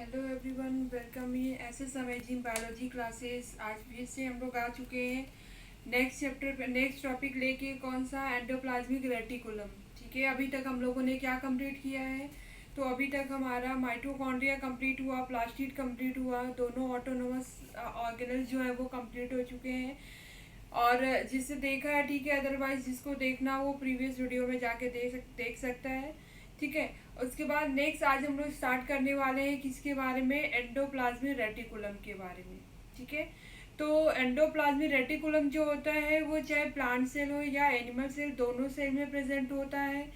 Hello everyone, welcome ये ऐसे समय जिम बायोलॉजी क्लासेस। आज फिर से हम लोग आ चुके हैं नेक्स्ट चैप्टर पे, नेक्स्ट टॉपिक लेके। कौन सा? Endoplasmic reticulum. ठीक है, अभी तक हम लोगों ने क्या कंप्लीट किया है? तो अभी तक हमारा माइटोकॉन्ड्रिया कंप्लीट हुआ, प्लास्टिड कंप्लीट हुआ, दोनों ऑटोनोमस ऑर्गेनल्स जो है वो कंप्लीट हो चुके हैं। और जिससे देखा है ठीक है, अदरवाइज जिसको देखना वो प्रीवियस वीडियो में जाके देख सकता है। ठीक है। उसके बाद नेक्स्ट आज हम लोग स्टार्ट करने वाले हैं किसके बारे में? एंडोप्लाज्मिक रेटिकुलम के बारे में। ठीक है। तो एंडोप्लाज्मिक रेटिकुलम जो होता है वो चाहे प्लांट सेल हो या एनिमल सेल, दोनों सेल में प्रेजेंट होता है।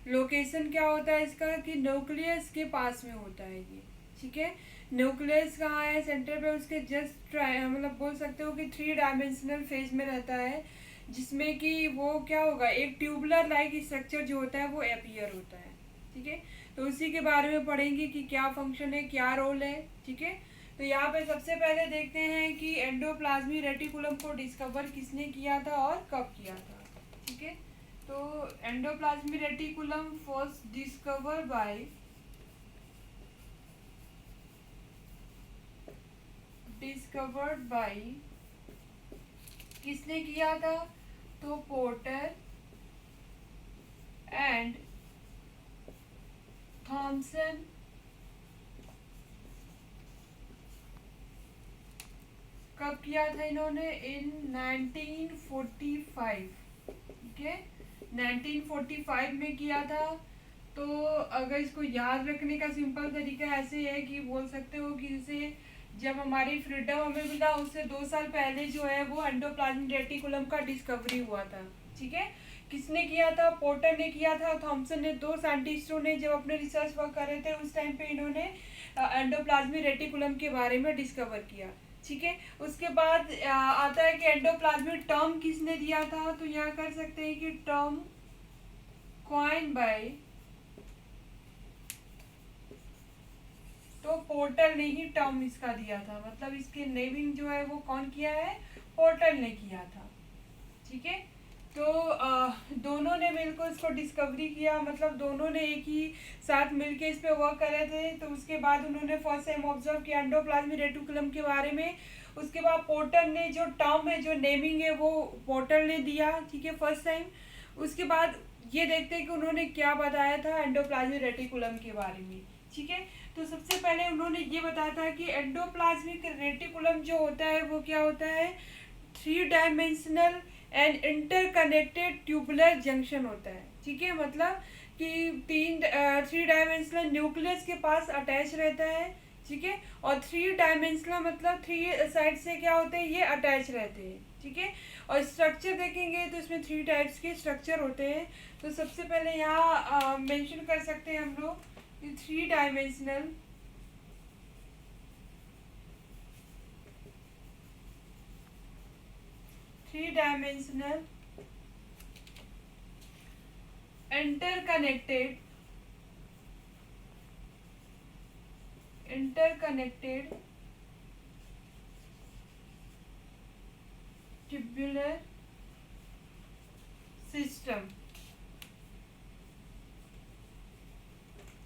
लोकेशन क्या होता है इसका कि न्यूक्लियस के पास में होता है ये। ठीक है। न्यूक्लियस कहाँ है? सेंटर पे उसके जस्ट मतलब बोल सकते हो कि 3 डायमेंशनल फेज में रहता है, जिसमें कि वो क्या होगा, एक ट्यूबुलर लाइक स्ट्रक्चर जो होता है वो अपीयर होता है। ठीक है। तो उसी के बारे में पढ़ेंगे कि क्या फंक्शन है, क्या रोल है। ठीक है। तो यहाँ पे सबसे पहले देखते हैं कि एंडोप्लाज्मिक रेटिकुलम को डिस्कवर किसने किया था और कब किया था। ठीक है। तो endoplasmic reticulum first discovered by किसने किया था? तो पोर्टर एंड थॉमसन। कब किया था इन्होंने? इन 1945। ठीक है, 1945 में किया था। तो अगर इसको याद रखने का सिंपल तरीका ऐसे है कि बोल सकते हो कि जैसे जब हमारी फ्रीडम हमें मिला उससे 2 साल पहले जो है वो एंडोप्लाज्मिक रेटिकुलम का डिस्कवरी हुआ था। ठीक है। किसने किया था? पोर्टर ने किया था, थॉमसन ने। दो साइंटिस्टों ने जब अपने रिसर्च वर्क कर रहे थे उस टाइम पे इन्होंने एंडोप्लाज्मिक रेटिकुलम के बारे में डिस्कवर किया। ठीक है। उसके बाद आता है कि एंडोप्लाज्मिक टर्म किसने दिया था? तो यहाँ कर सकते हैं कि टर्म कॉइन बाय, तो पोर्टर ने ही टर्म इसका दिया था। मतलब इसके नेमिंग जो है वो कौन किया है? पोर्टर ने किया था। ठीक है। तो दोनों ने मिलकर इसको डिस्कवरी किया, मतलब दोनों ने एक ही साथ मिलके इस पे वर्क कर रहे थे। तो उसके बाद उन्होंने फर्स्ट टाइम ऑब्जर्व किया एंडोप्लाज्मिक रेटिकुलम के बारे में। उसके बाद पोर्टर ने जो टर्म है, जो नेमिंग है, वो पोर्टर ने दिया। ठीक है, फर्स्ट टाइम। उसके बाद ये देखते हैं कि उन्होंने क्या बताया था एंडोप्लाज्मिक रेटिकुलम के बारे में। ठीक है। तो सबसे पहले उन्होंने ये बताया था कि एंडोप्लाज्मिक रेटिकुलम जो होता है वो क्या होता है? 3 dimensional and interconnected tubular junction होता है। ठीक है। मतलब कि 3 डायमेंशनल न्यूक्लियस के पास अटैच रहता है। ठीक है। और 3 डायमेंशनल मतलब 3 साइड से क्या होते हैं, ये अटैच रहते हैं। ठीक है। और स्ट्रक्चर देखेंगे तो इसमें 3 टाइप्स के स्ट्रक्चर होते हैं। तो सबसे पहले यहाँ मेंशन कर सकते हैं हम लोग 3 dimensional three dimensional interconnected interconnected tubular system.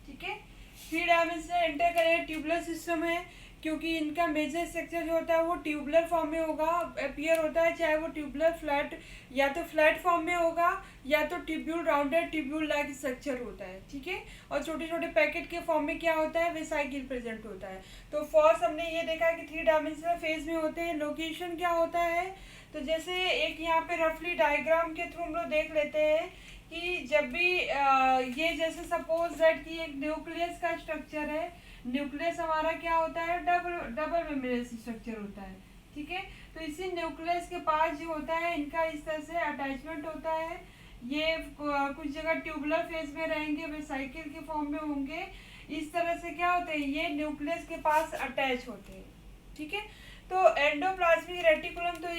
ठीक है। 3 डायमेंशनल इंटरकनेक्टेड ट्यूबुलर सिस्टम है क्योंकि इनका मेजर स्ट्रक्चर जो होता है वो ट्यूबुलर फॉर्म में होगा, अपीयर होता है। चाहे वो ट्यूबुलर फ्लैट, या तो फ्लैट फॉर्म में होगा, या तो tubule rounded tubule like structure होता है। ठीक है। और छोटे छोटे पैकेट के फॉर्म में क्या होता है? वेसाइकिल प्रेजेंट होता है। तो फर्स्ट हमने ये देखा कि 3 डायमेंशनल फेज में होते हैं। लोकेशन क्या होता है? तो जैसे एक यहाँ पे रफली डायग्राम के थ्रू हम लोग देख लेते हैं कि जब भी ये जैसे सपोज दैट कि एक न्यूक्लियस का स्ट्रक्चर है। न्यूक्लियस हमारा क्या होता है? डबल डबल मेम्ब्रेन स्ट्रक्चर होता है। ठीक है। तो इसी न्यूक्लियस के पास जो होता है इनका इस तरह से अटैचमेंट होता है। ये कुछ जगह ट्यूबुलर फेज में रहेंगे, वे साइकिल के फॉर्म में होंगे। इस तरह से क्या होते हैं? ये न्यूक्लियस के पास अटैच होते हैं। ठीक है। तो एंडोप्लाज्मिक रेटिकुलम, तो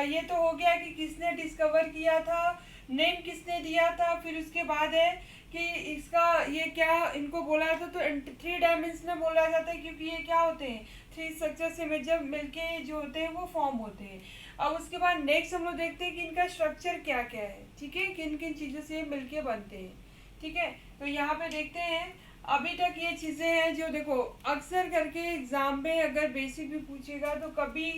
ये तो हो गया कि किसने डिस्कवर किया था, नेम किसने दिया था। फिर उसके बाद है कि इसका ये क्या इनको बोला जाता है? तो 3 डायमेंशनल बोला जाता है क्योंकि ये क्या होते हैं? 3 स्ट्रक्चर से जब मिलके जो होते हैं वो फॉर्म होते हैं। अब उसके बाद नेक्स्ट हम लोग देखते हैं कि इनका स्ट्रक्चर क्या क्या है। ठीक है, किन किन चीज़ों से मिलके बनते हैं। ठीक है। तो यहाँ पे देखते हैं अभी तक ये चीज़ें हैं जो देखो अक्सर करके एग्ज़ाम में अगर बेसिक भी पूछेगा तो कभी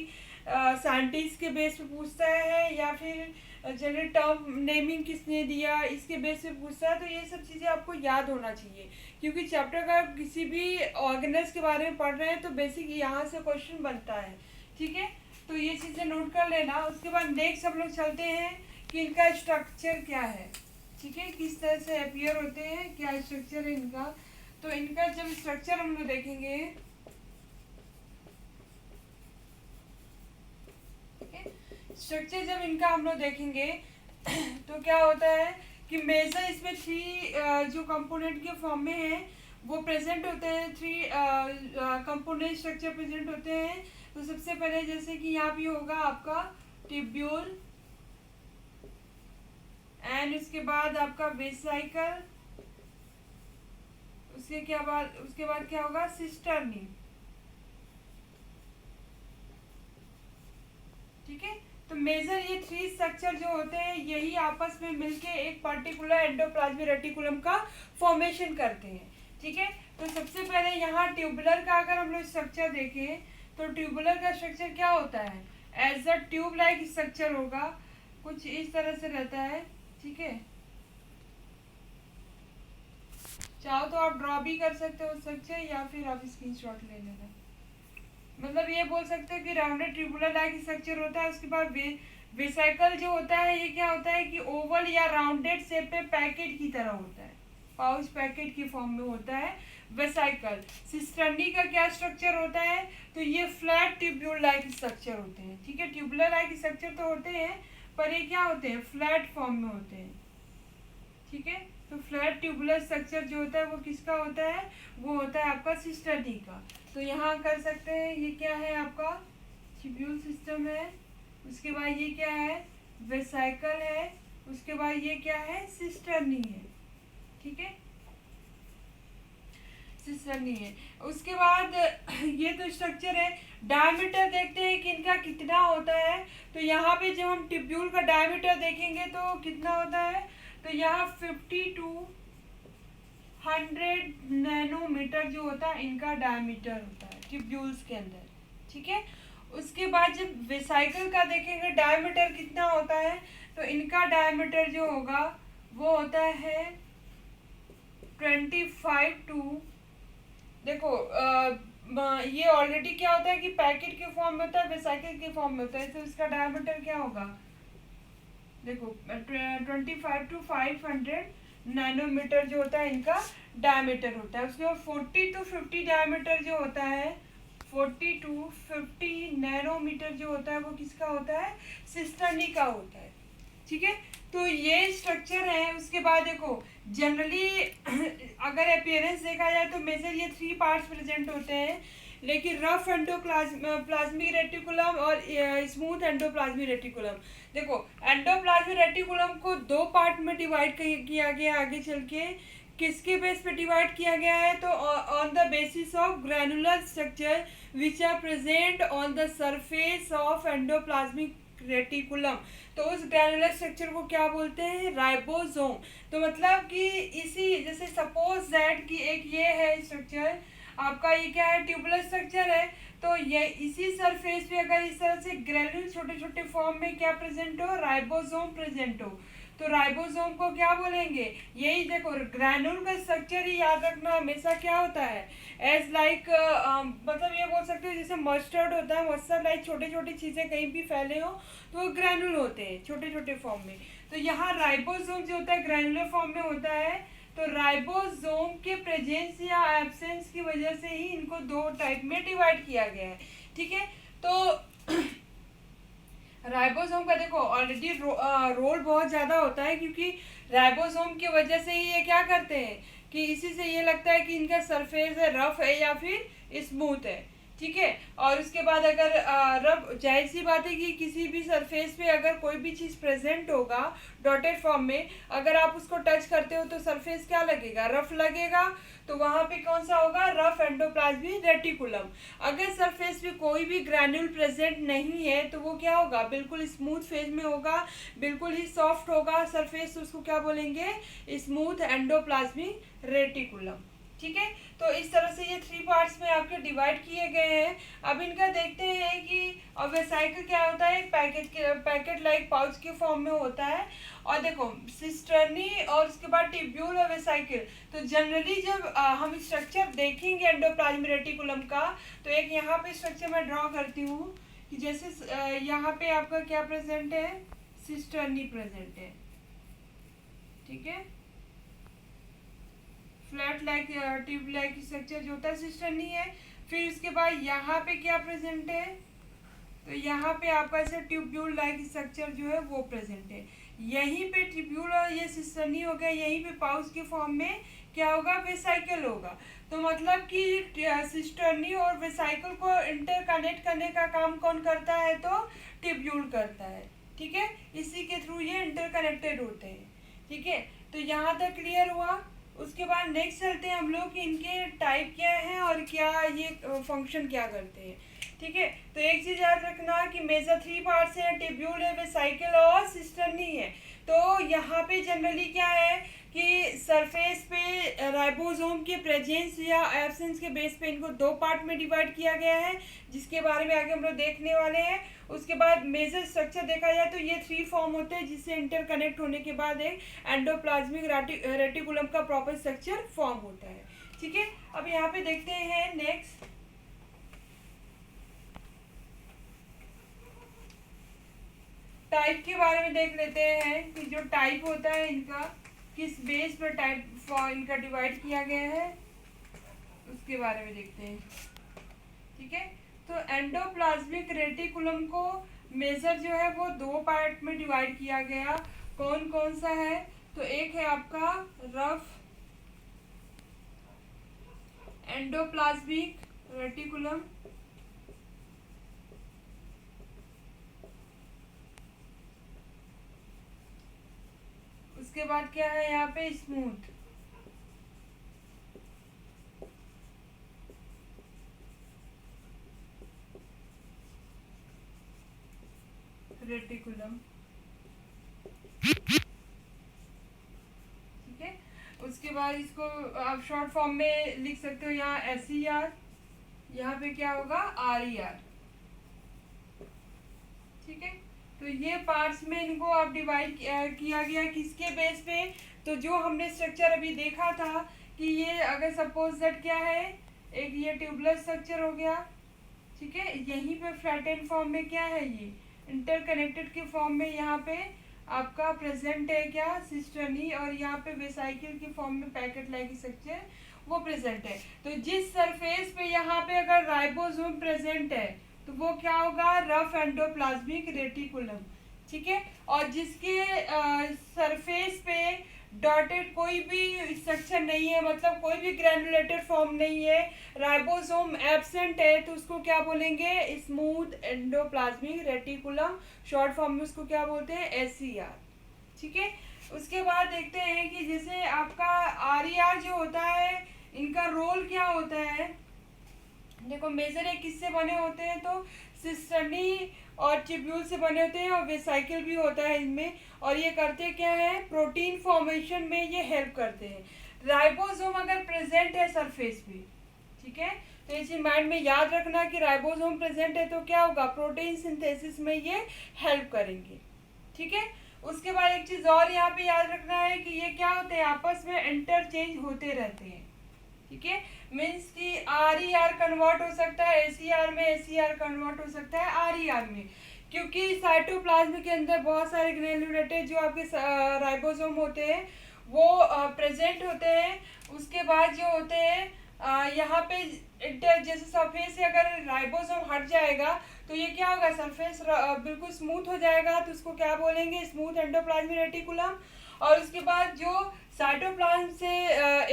साइंटिस्ट के बेस पे पूछता है या फिर जनरल टर्म नेमिंग किसने दिया इसके बेस पे पूछता है। तो ये सब चीज़ें आपको याद होना चाहिए, क्योंकि चैप्टर का किसी भी ऑर्गेनल्स के बारे में पढ़ रहे हैं तो बेसिक यहाँ से क्वेश्चन बनता है। ठीक है, तो ये चीज़ें नोट कर लेना। उसके बाद नेक्स्ट हम लोग चलते हैं कि इनका स्ट्रक्चर क्या है। ठीक है, किस तरह से अपीयर होते हैं, क्या स्ट्रक्चर है इनका। तो इनका जब स्ट्रक्चर हम लोग देखेंगे, स्ट्रक्चर जब इनका हम लोग देखेंगे तो क्या होता है कि मेजर इसमें थ्री जो कंपोनेंट के फॉर्म में है वो प्रेजेंट होते हैं। थ्री कंपोनेंट स्ट्रक्चर प्रेजेंट होते हैं। तो सबसे पहले जैसे कि यहाँ भी होगा आपका ट्यूब्यूल, एंड उसके बाद आपका वेसिकल, उसके बाद क्या होगा सिस्टर्नी। ठीक है, तो मेजर ये थ्री स्ट्रक्चर जो होते हैं यही आपस में मिलके एक पर्टिकुलर एंडोप्लाज्मिक रेटिकुलम का फॉर्मेशन करते हैं। ठीक है, तो सबसे पहले यहाँ ट्यूबुलर का अगर हम लोग स्ट्रक्चर देखें तो ट्यूबुलर का स्ट्रक्चर क्या होता है, as a tube like structure होगा, कुछ इस तरह से रहता है। ठीक है, चाहो तो आप ड्रॉ भी कर सकते हो स्ट्रक्चर या फिर आप स्क्रीनशॉट ले लेना। मतलब ये बोल सकते हो कि राउंडेड ट्यूबुलर लाइक स्ट्रक्चर होता है। उसके बाद वेसिकल जो होता है ये क्या होता है कि ओवल या राउंडेड शेप पे पैकेट की तरह होता है, पाउच पैकेट की फॉर्म में होता है वेसिकल। सिस्टर्नी का क्या स्ट्रक्चर होता है, तो ये फ्लैट ट्यूब्यूल लाइक स्ट्रक्चर होते हैं। ठीक है, ट्यूबुलर लाइक स्ट्रक्चर तो होते हैं पर ये क्या होते हैं, फ्लैट फॉर्म में होते हैं। ठीक है, तो फ्लैट ट्यूबुलर स्ट्रक्चर जो होता है वो किसका होता है, वो होता है आपका सिस्टर्नी का। तो यहाँ कर सकते हैं ये क्या है आपका ट्यूब्यूल सिस्टम है, उसके बाद ये क्या है वेसिकल है, उसके बाद ये क्या है सिस्टर्नी है। ठीक है, सिस्टर्नी है। उसके बाद ये तो स्ट्रक्चर है। डायमीटर देखते हैं कि इनका कितना होता है। तो यहाँ पे जब हम ट्यूब्यूल का डायमीटर देखेंगे तो कितना होता है, तो यहाँ 50 to 100 नैनोमीटर जो होता है इनका डायमीटर होता है ट्यूब्यूल्स के अंदर। ठीक है, उसके बाद जब वेसिकल का देखेंगे डायमीटर कितना होता है, तो इनका डायमीटर जो होगा वो होता है 25 टू, देखो ये ऑलरेडी क्या होता है कि पैकेट के फॉर्म में होता है, वेसिकल के फॉर्म में होता है, तो इसका डायमीटर क्या होगा, देखो 25 to 500 नैनोमीटर जो होता है इनका डायमीटर होता है। उसके बाद 40 to 50 डायमीटर जो होता है, 40 to 50 नैनोमीटर जो होता है वो किसका होता है, सिस्टर्नी का होता है। ठीक है, तो ये स्ट्रक्चर है। उसके बाद देखो जनरली अगर अपीयरेंस देखा जाए तो मेजर ये थ्री पार्ट्स प्रेजेंट होते हैं, लेकिन रफ एंडोप्लाज्मिक रेटिकुलम और स्मूथ एंडोप्लाज्मिक रेटिकुलम। देखो एंडोप्लाज्मिक रेटिकुलम को दो पार्ट में डिवाइड किया गया, आगे चल के किसके बेस पे डिवाइड किया गया है, तो on the basis of granular structure which are present on the surface of endoplasmic reticulum. तो उस ग्रैनुलर स्ट्रक्चर को क्या बोलते हैं, राइबोसोम। तो मतलब कि इसी जैसे सपोज दैट कि एक ये है स्ट्रक्चर आपका, ये क्या है ट्यूबुलर स्ट्रक्चर है, तो ये इसी सरफेस पे अगर इस तरह से ग्रैन्यूल छोटे छोटे फॉर्म में क्या प्रेजेंट हो, राइबोसोम प्रेजेंट हो, तो राइबोसोम को क्या बोलेंगे, यही देखो ग्रैन्यूल का स्ट्रक्चर ही याद रखना हमेशा क्या होता है, एज लाइक मतलब ये बोल सकते हो जैसे मस्टर्ड होता है, मस्टर्ड लाइक छोटे छोटी चीज़ें कहीं भी फैले हो तो वो ग्रैन्यूल होते हैं छोटे छोटे फॉर्म में। तो यहाँ राइबोसोम जो होता है ग्रैन्युलर फॉर्म में होता है। तो राइबोसोम के प्रेजेंस या एब्सेंस की वजह से ही इनको दो टाइप में डिवाइड किया गया है। ठीक है, तो राइबोसोम का देखो ऑलरेडी रोल बहुत ज़्यादा होता है, क्योंकि राइबोसोम की वजह से ही ये क्या करते हैं कि इसी से ये लगता है कि इनका सरफेस है रफ है या फिर स्मूथ है। ठीक है, और उसके बाद अगर रफ, जाहिर सी बात है कि किसी भी सरफेस पे अगर कोई भी चीज़ प्रेजेंट होगा डॉटेड फॉर्म में, अगर आप उसको टच करते हो तो सरफेस क्या लगेगा, रफ लगेगा। तो वहाँ पे कौन सा होगा, रफ एंडोप्लाज्मिक रेटिकुलम। अगर सरफेस पे कोई भी ग्रैन्यूल प्रेजेंट नहीं है तो वो क्या होगा, बिल्कुल स्मूथ फेज में होगा, बिल्कुल ही सॉफ्ट होगा सरफेस, उसको क्या बोलेंगे, स्मूथ एंडोप्लाज्मिक रेटिकुलम। ठीक है। तो इस तरह से ये 3 पार्ट्स में आपके डिवाइड किए गए हैं। अब इनका देखते हैं कि अब वेसाइकल क्या होता है, पैकेट लाइक पाउच के फॉर्म में होता है। और देखो सिस्टर्नी और उसके बाद ट्यूब्यूल और वेसाइकल। तो जनरली जब हम स्ट्रक्चर देखेंगे एंडोप्लाज्मिक रेटिकुलम का, तो एक यहाँ पे स्ट्रक्चर मैं ड्रॉ करती हूँ कि जैसे यहाँ पे आपका क्या प्रेजेंट है, सिस्टर्नी प्रेजेंट है, ठीक है। Flat like tube like structure जो होता है सिस्टर्नी है। फिर उसके बाद यहाँ पे क्या प्रेजेंट है, तो यहाँ पे आपका ऐसे ट्यूब्यूल लाइक स्ट्रक्चर जो है वो प्रेजेंट है। यहीं पे ट्यूब्यूल और ये सिस्टर्नी हो गया, यहीं पे पाउच के फॉर्म में क्या होगा, वेसाइकल होगा। तो मतलब कि सिस्टर्नी और वेसाइकल को इंटरकनेक्ट करने का काम कौन करता है, तो ट्यूब्यूल करता है, ठीक है। इसी के थ्रू ये इंटरकनेक्टेड होते हैं, ठीक है। तो यहाँ तक क्लियर हुआ। उसके बाद नेक्स्ट चलते हैं हम लोग कि इनके टाइप क्या हैं और क्या ये फंक्शन क्या करते हैं, ठीक है। तो एक चीज़ याद रखना कि मेजर 3 पार्ट्स हैं, ट्यूब्यूल है, वेसाइकल और सिस्टर्नी है। तो यहाँ पे जनरली क्या है कि सरफेस पे राइबोसोम के प्रेजेंस या एब्सेंस के बेस पे इनको 2 पार्ट में डिवाइड किया गया है, जिसके बारे में आगे हम लोग देखने वाले हैं। उसके बाद मेजर स्ट्रक्चर देखा जाए तो ये 3 फॉर्म होते हैं, जिससे इंटरकनेक्ट होने के बाद एक एंडोप्लाज्मिक रेटिकुलम का प्रॉपर स्ट्रक्चर फॉर्म होता है, ठीक है। अब यहाँ पे देखते हैं नेक्स्ट टाइप के बारे में देख लेते हैं कि जो टाइप होता है इनका किस बेस पर टाइप इनका डिवाइड किया गया है, उसके बारे में देखते हैं, ठीक है। तो एंडोप्लाज्मिक रेटिकुलम को मेजर जो है वो 2 पार्ट में डिवाइड किया गया। कौन कौन सा है, तो एक है आपका रफ एंडोप्लाज्मिक रेटिकुलम, उसके बाद क्या है यहाँ पे स्मूथ रेटिकुलम, ठीक है। उसके बाद इसको आप शॉर्ट फॉर्म में लिख सकते हो, यहाँ SER, यहाँ पे क्या होगा RER, ठीक है। तो ये पार्ट्स में इनको आप डिवाइड किया गया किसके बेस पे, तो जो हमने स्ट्रक्चर अभी देखा था कि ये अगर सपोज दैट क्या है, एक ये ट्यूबुलर स्ट्रक्चर हो गया, ठीक है। यहीं पे फ्लैटेन फॉर्म में क्या है, ये इंटरकनेक्टेड के फॉर्म में यहाँ पे आपका प्रेजेंट है क्या, सिस्टर्नी, और यहाँ पे वेसाइकिल के फॉर्म में पैकेट लाइक स्ट्रक्चर वो प्रेजेंट है। तो जिस सरफेस पे यहाँ पे अगर राइबोसोम प्रेजेंट है तो वो क्या होगा, रफ एंडोप्लाज्मिक रेटिकुलम, ठीक है। और जिसके सरफेस पे डॉटेड कोई भी स्ट्रक्चर नहीं है, मतलब कोई भी ग्रैनुलेटेड फॉर्म नहीं है, राइबोसोम एब्सेंट है, तो उसको क्या बोलेंगे, smooth endoplasmic reticulum, short form में उसको क्या बोलते हैं, SER, ठीक है। उसके बाद देखते हैं कि जैसे आपका RER जो होता है, इनका रोल क्या होता है। देखो मेजर एक किससे बने होते हैं, तो सिस्टर्नी और ट्यूब्यूल से बने होते हैं, और वेसाइकिल भी होता है इनमें। और ये करते क्या है, प्रोटीन फॉर्मेशन में ये हेल्प करते हैं। राइबोसोम अगर प्रेजेंट है सरफेस पे, ठीक है, तो इसी माइंड में याद रखना कि राइबोसोम प्रेजेंट है तो क्या होगा, प्रोटीन सिंथेसिस में ये हेल्प करेंगे, ठीक है। उसके बाद एक चीज़ और यहाँ पे याद रखना है कि ये क्या होते हैं, आपस में इंटरचेंज होते रहते हैं, ठीक है। मीन्स कि RER कन्वर्ट हो सकता है SER में, SER कन्वर्ट हो सकता है RER में, क्योंकि साइटोप्लाज्म के अंदर बहुत सारे ग्रेन्युलेटेड जो आपके राइबोसोम होते हैं वो प्रेजेंट होते हैं। उसके बाद जो होते हैं यहाँ पे जैसे सरफेस से अगर राइबोसोम हट जाएगा तो ये क्या होगा, सरफेस बिल्कुल स्मूथ हो जाएगा, तो उसको क्या बोलेंगे, स्मूथ एंडोप्लाज्मिक रेटिकुलम। और उसके बाद जो साइटोप्लाज्म से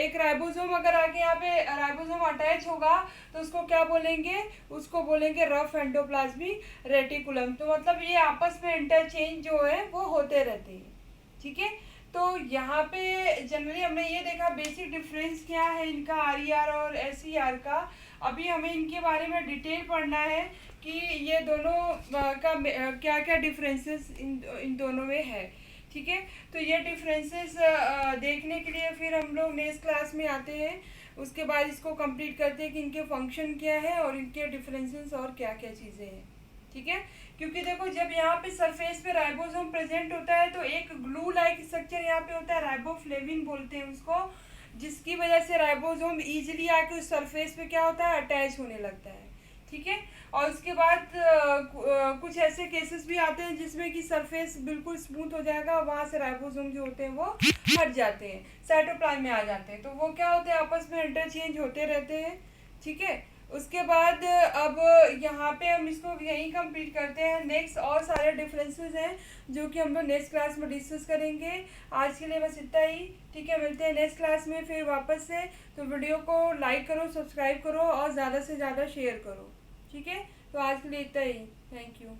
एक राइबोसोम अगर आगे यहाँ पे राइबोसोम अटैच होगा तो उसको क्या बोलेंगे, उसको बोलेंगे रफ एंडोप्लाज्मिक रेटिकुलम। तो मतलब ये आपस में इंटरचेंज जो है वो होते रहते हैं, ठीक है। तो यहाँ पे जनरली हमने ये देखा बेसिक डिफरेंस क्या है इनका RER और SER का। अभी हमें इनके बारे में डिटेल पढ़ना है कि ये दोनों का क्या क्या डिफरेंसेस इन दोनों में है, ठीक है। तो ये डिफरेंसेस देखने के लिए फिर हम लोग नेक्स्ट क्लास में आते हैं। उसके बाद इसको कंप्लीट करते हैं कि इनके फंक्शन क्या है और इनके डिफरेंसेस और क्या क्या चीज़ें हैं। ठीक है, क्योंकि देखो जब यहाँ पे सरफेस पे राइबोसोम प्रेजेंट होता है तो एक ग्लू लाइक स्ट्रक्चर यहाँ पे होता है, राइबोफ्लेविन बोलते हैं उसको, जिसकी वजह से राइबोसोम इजीली आके उस सरफेस पे क्या होता है, अटैच होने लगता है। ठीक है, और उसके बाद कुछ ऐसे केसेस भी आते हैं जिसमें कि सरफेस बिल्कुल स्मूथ हो जाएगा, वहाँ से राइबोसोम जो होते हैं वो हट जाते हैं, साइटोप्लाज्म में आ जाते हैं, तो वो क्या होते हैं, आपस में इंटरचेंज होते रहते हैं। ठीक है, उसके बाद अब यहाँ पे हम इसको यहीं कंप्लीट करते हैं। नेक्स्ट और सारे डिफरेंसेस हैं जो कि हम लोग नेक्स्ट क्लास में डिस्कस करेंगे। आज के लिए बस इतना ही। ठीक है, मिलते हैं नेक्स्ट क्लास में फिर वापस से। तो वीडियो को लाइक करो, सब्सक्राइब करो और ज़्यादा से ज़्यादा शेयर करो। ठीक है, तो आज के लिए इतना ही। Thank you.